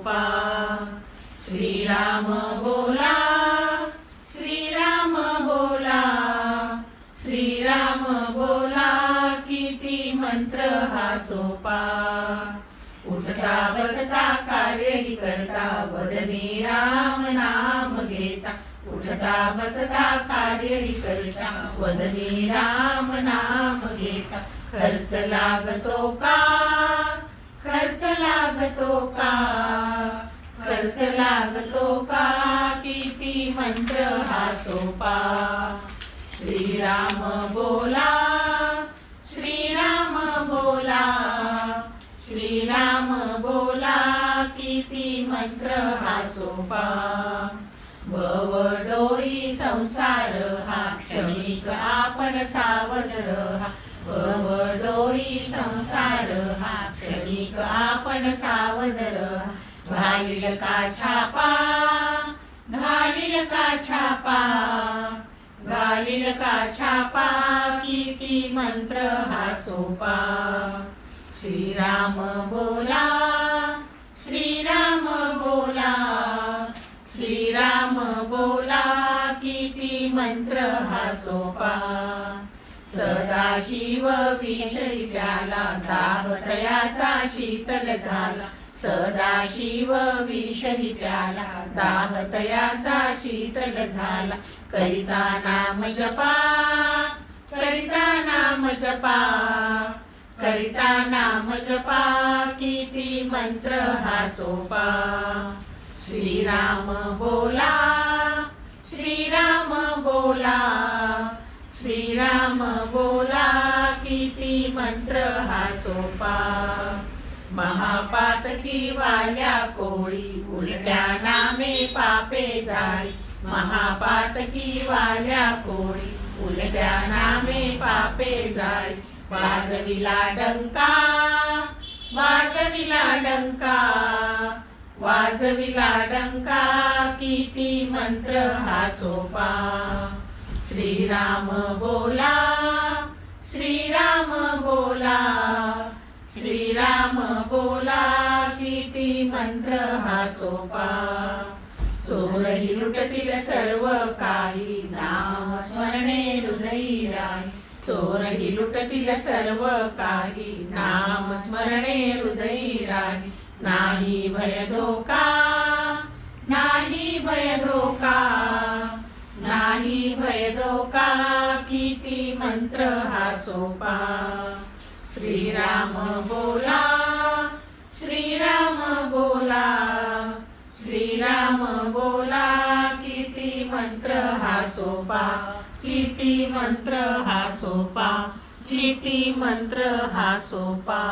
सोपा। श्रीराम बोला, श्रीराम बोला, श्रीराम बोला, किती मंत्र हा सोपा। उठता बसता कार्यही करता, वदनी राम नाम घेता। उठता बसता कार्यही करता, वदनी राम नाम घेता। खर्च लागतो का, खर्च लागतो का, खर्च लागतो का, किती मंत्र हा सोपा। श्रीराम बोला, श्रीराम बोला, श्रीराम बोला, किती मंत्र हा सोपा। भवडोई संसार हा क्षणिक, आपण सावध रहा। भवडोई संसार हा क्षणिक, आपण सावध रहा। घालील का छापा, घालील का छापा, घालील का छापा, किती मंत्र हा सोपा। श्रीराम बोला, श्रीराम बोला, श्रीराम बोला, किती मंत्र हा सोपा। सदाशिव विषयी प्याला, दाह तयाचा शीतल झाला। सदाशिव विषयी प्याला, दाह तयाचा शीतल झाला। करिता नाम जपा, करिता नाम जपा, करिता नाम जपा, किती मंत्र हा सोपा। श्रीराम बोला, श्रीराम बोला, श्रीराम बोला, किती मंत्र हा सोपा। महापातकी वाल्या कोळी, उलट्या नामे पापे जाळी। महापातकी वाल्या कोळी, उलट्या नामे पापे जाळी। वाजविला डंका, वाजविला डंका, वाजविला डंका, किती मंत्र हा सोपा। श्रीराम बोला, श्रीराम बोला, श्रीराम बोला, किती मंत्र हा सोपा। चोरही लुटतील सर्व काही, नाम स्मरणे हृदयी राही। चोरही लुटतील सर्व काही, नाम स्मरणे हृदयी राही। नाही भय धोका, नाही भय धोका, नाही भय धोका, किती मंत्र हा सोपा। श्रीराम बोला, श्रीराम बोला, श्रीराम बोला, किती मंत्र हा सोपा। किती मंत्र हा सोपा, किती मंत्र हा सोपा।